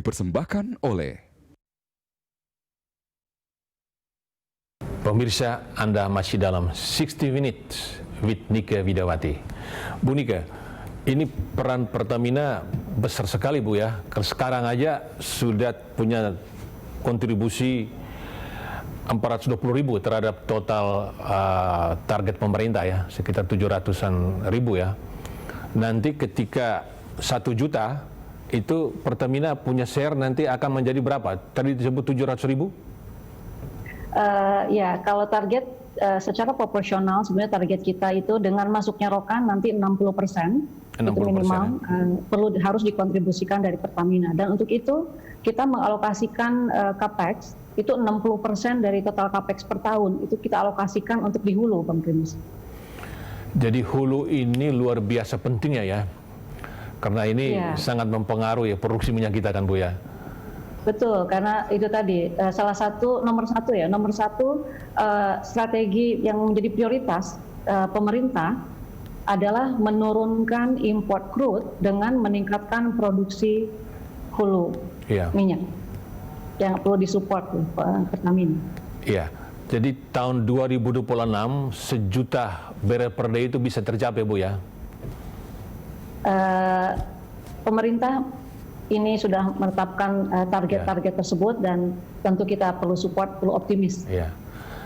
dipersembahkan oleh pemirsa, Anda masih dalam 60 Minutes with Nika Widawati. Bu Nika, ini peran Pertamina besar sekali Bu ya. Sekarang aja sudah punya kontribusi 420.000 terhadap total target pemerintah ya, sekitar 700-an ribu ya. Nanti ketika 1 juta itu Pertamina punya share nanti akan menjadi berapa? Tadi disebut 700.000? Ya, kalau target secara proporsional sebenarnya target kita itu dengan masuknya Rokan nanti 60%, itu minimal harus dikontribusikan dari Pertamina. Dan untuk itu kita mengalokasikan capex itu 60% dari total capex per tahun itu kita alokasikan untuk di hulu, Bang Primus. Jadi hulu ini luar biasa pentingnya ya, karena ini sangat mempengaruhi produksi minyak kita kan Bu ya. Betul, karena itu tadi nomor satu strategi yang menjadi prioritas pemerintah adalah menurunkan import crude dengan meningkatkan produksi hulu minyak yang perlu disupport Pertamina. Iya, jadi tahun 2026 1 juta barrel per day itu bisa tercapai Bu ya? Pemerintah ini sudah menetapkan target-target tersebut dan tentu kita perlu support, perlu optimis. Iya.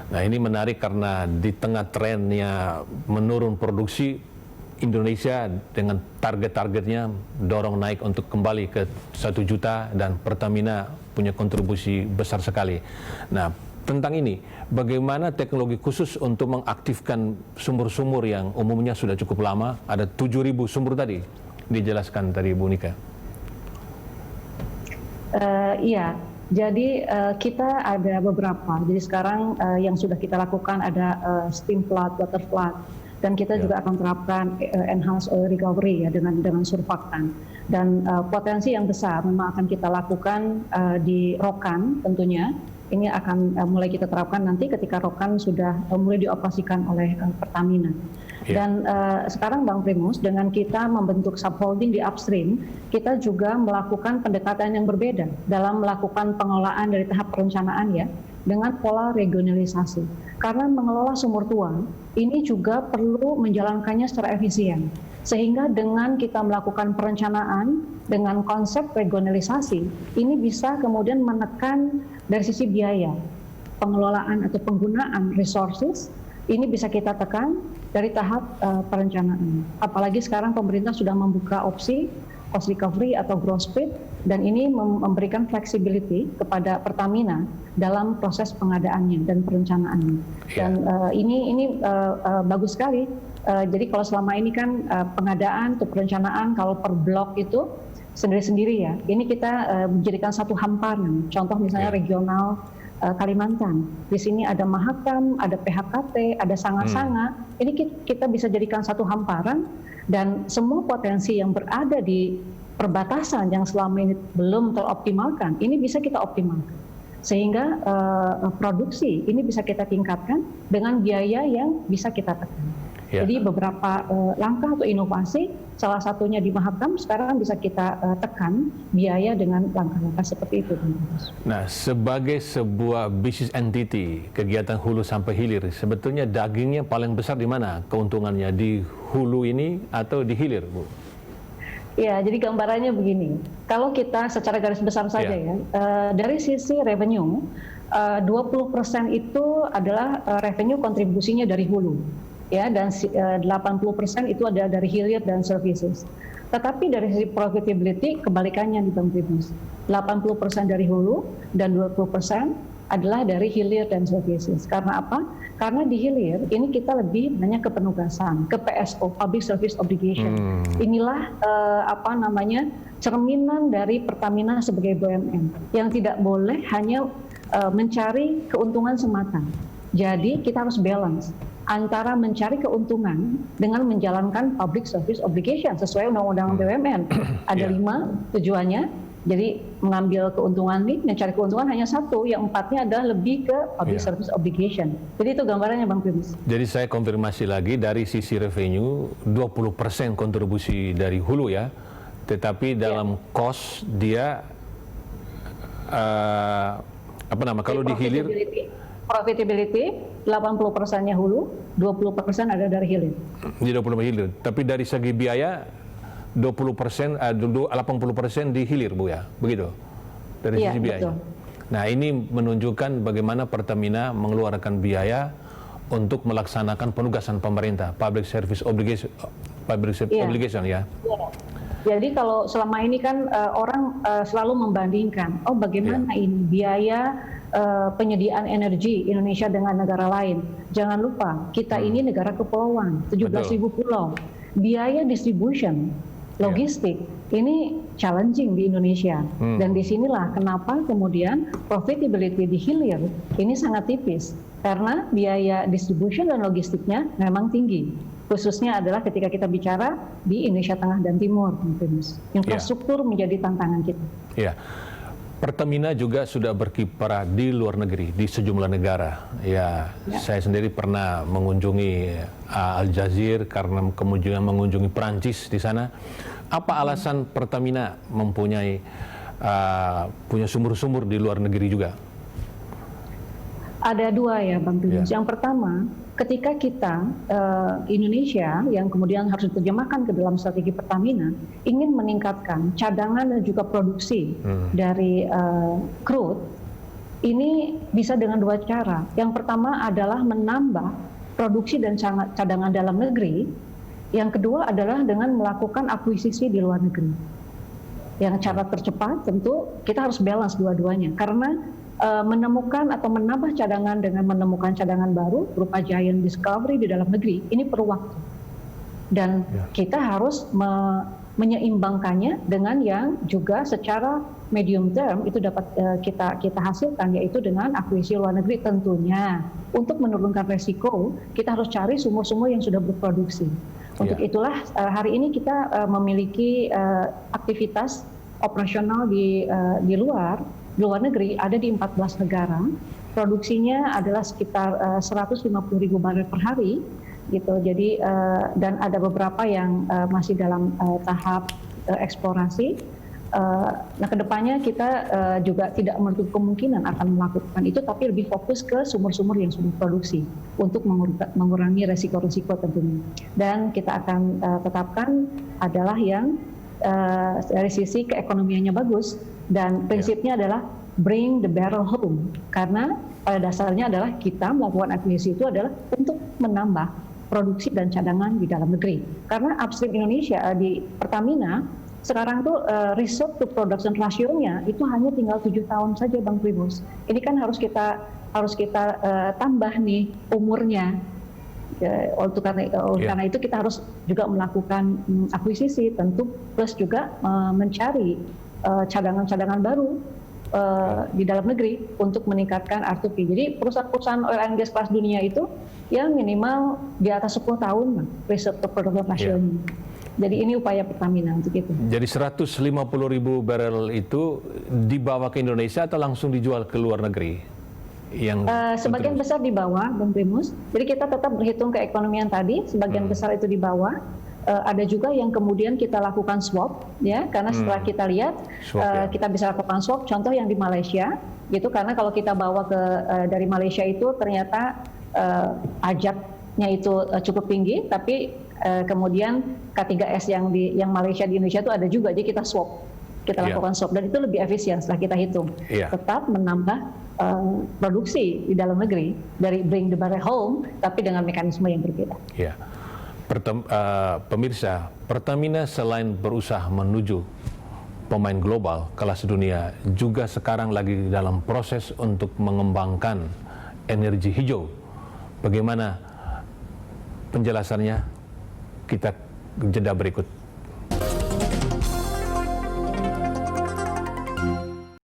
Nah ini menarik karena di tengah trennya menurun produksi, Indonesia dengan target-targetnya dorong naik untuk kembali ke 1 juta dan Pertamina punya kontribusi besar sekali. Nah tentang ini, bagaimana teknologi khusus untuk mengaktifkan sumur-sumur yang umumnya sudah cukup lama, ada 7.000 sumur tadi, dijelaskan tadi Bu Nika. Iya, jadi kita ada beberapa. Jadi sekarang yang sudah kita lakukan ada steam flood, water flood, dan kita juga akan terapkan enhanced oil recovery ya dengan surfaktan. Dan potensi yang besar memang akan kita lakukan di Rokan tentunya. Ini akan mulai kita terapkan nanti ketika Rokan sudah mulai dioperasikan oleh Pertamina. Dan sekarang Bang Primus, dengan kita membentuk subholding di upstream, kita juga melakukan pendekatan yang berbeda dalam melakukan pengelolaan dari tahap perencanaan ya, dengan pola regionalisasi. Karena mengelola sumur tua, ini juga perlu menjalankannya secara efisien. Sehingga dengan kita melakukan perencanaan dengan konsep regionalisasi, ini bisa kemudian menekan dari sisi biaya, pengelolaan atau penggunaan resources, ini bisa kita tekan dari tahap perencanaan. Apalagi sekarang pemerintah sudah membuka opsi cost recovery atau growth split, dan ini memberikan flexibility kepada Pertamina dalam proses pengadaannya dan perencanaannya. Dan ini bagus sekali. Jadi kalau selama ini kan pengadaan atau perencanaan kalau per blok itu sendiri-sendiri ya. Ini kita menjadikan satu hamparan. Contoh misalnya regional Kalimantan. Di sini ada Mahakam, ada PHKT, ada Sanga-Sanga. Ini kita bisa jadikan satu hamparan dan semua potensi yang berada di perbatasan yang selama ini belum teroptimalkan, ini bisa kita optimalkan. Sehingga produksi ini bisa kita tingkatkan dengan biaya yang bisa kita tekan. Jadi beberapa langkah atau inovasi, salah satunya di Mahakam sekarang bisa kita tekan biaya dengan langkah-langkah seperti itu. Nah, sebagai sebuah business entity, kegiatan hulu sampai hilir, sebetulnya dagingnya paling besar di mana keuntungannya? Di hulu ini atau di hilir, Bu? Ya, jadi gambarannya begini. Kalau kita secara garis besar saja ya, dari sisi revenue, 20% itu adalah revenue kontribusinya dari hulu. Ya, dan 80% itu ada dari hilir dan services. Tetapi dari sisi profitability kebalikannya di Bang Primus. 80% dari hulu dan 20% adalah dari hilir dan services. Karena apa? Karena di hilir ini kita lebih banyak ke penugasan, ke PSO, Public Service Obligation. Inilah cerminan dari Pertamina sebagai BUMN yang tidak boleh hanya mencari keuntungan semata. Jadi kita harus balance antara mencari keuntungan dengan menjalankan public service obligation sesuai undang-undang BUMN. Ada 5 tujuannya. Jadi mengambil keuntungan nih, mencari keuntungan hanya 1, yang 4-nya adalah lebih ke public service obligation. Jadi itu gambarannya Bang Primus. Jadi saya konfirmasi lagi dari sisi revenue 20% kontribusi dari hulu ya, tetapi dalam cost dia kalau di hilir profitability 80%-nya hulu, 20% ada dari hilir. di 20% hilir. Tapi dari segi biaya 80% di hilir, Bu ya. Begitu. Dari Iya, sisi biaya. betul. Nah, ini menunjukkan bagaimana Pertamina mengeluarkan biaya untuk melaksanakan penugasan pemerintah, public service obligation, obligation ya. Iya. Jadi kalau selama ini kan orang selalu membandingkan, oh bagaimana ini biaya penyediaan energi Indonesia dengan negara lain. Jangan lupa, kita ini negara kepulauan, 17.000 pulau. Biaya distribution, logistik, ini challenging di Indonesia. Dan disinilah kenapa kemudian profitability di hilir ini sangat tipis. Karena biaya distribution dan logistiknya memang tinggi. Khususnya adalah ketika kita bicara di Indonesia Tengah dan Timur. Infrastruktur menjadi tantangan kita. Ya. Pertamina juga sudah berkiprah di luar negeri, di sejumlah negara. Saya sendiri pernah mengunjungi Aljazeera karena kemudian mengunjungi Perancis di sana. Apa alasan Pertamina mempunyai punya sumur-sumur di luar negeri juga? Ada dua ya, Bang Tulus. Yang pertama, ketika kita Indonesia yang kemudian harus diterjemahkan ke dalam strategi Pertamina ingin meningkatkan cadangan dan juga produksi dari crude, ini bisa dengan dua cara. Yang pertama adalah menambah produksi dan cadangan dalam negeri. Yang kedua adalah dengan melakukan akuisisi di luar negeri. Yang cara tercepat tentu kita harus balance dua-duanya, karena menemukan atau menambah cadangan dengan menemukan cadangan baru berupa giant discovery di dalam negeri, ini perlu waktu. Dan kita harus menyeimbangkannya dengan yang juga secara medium term itu dapat kita hasilkan, yaitu dengan akuisisi luar negeri tentunya. Untuk menurunkan resiko, kita harus cari sumur-sumur yang sudah berproduksi. Untuk itulah hari ini kita memiliki aktivitas operasional di luar negeri, ada di 14 negara. Produksinya adalah sekitar 150.000 barel per hari, gitu. Jadi dan ada beberapa yang masih dalam tahap eksplorasi. Nah, kedepannya kita juga tidak menutup kemungkinan akan melakukan itu, tapi lebih fokus ke sumur-sumur yang sudah produksi untuk mengurangi resiko-resiko tentunya. Dan kita akan tetapkan adalah yang dari sisi keekonomiannya bagus, dan prinsipnya adalah bring the barrel home, karena pada dasarnya adalah kita melakukan akuisisi itu adalah untuk menambah produksi dan cadangan di dalam negeri. Karena upstream Indonesia di Pertamina sekarang tuh reserve to production ratio-nya itu hanya tinggal 7 tahun saja, Bang Tribus. Ini kan harus kita tambah nih umurnya. Karena itu kita harus juga melakukan akuisisi tentu, plus juga mencari cadangan-cadangan baru di dalam negeri untuk meningkatkan R2P. Jadi perusahaan-perusahaan oil and gas kelas dunia itu yang minimal di atas 10 tahun reserve to production ratio-nya. Jadi ini upaya Pertamina untuk itu. Jadi 150.000 barel itu dibawa ke Indonesia atau langsung dijual ke luar negeri? Sebagian besar dibawa, Bang Primus. Jadi kita tetap berhitung keekonomian tadi, sebagian besar itu dibawa. Ada juga yang kemudian kita lakukan swap, ya, karena setelah kita lihat kita bisa lakukan swap. Contoh yang di Malaysia, gitu, karena kalau kita bawa dari Malaysia itu ternyata pajaknya itu cukup tinggi, tapi kemudian K3S yang Malaysia di Indonesia itu ada juga, jadi kita swap, kita lakukan swap, dan itu lebih efisien setelah kita hitung. Tetap menambah produksi di dalam negeri dari bring the barrel home, tapi dengan mekanisme yang berbeda. Pemirsa, Pertamina selain berusaha menuju pemain global kelas dunia, juga sekarang lagi dalam proses untuk mengembangkan energi hijau. Bagaimana penjelasannya? Kita jeda berikut.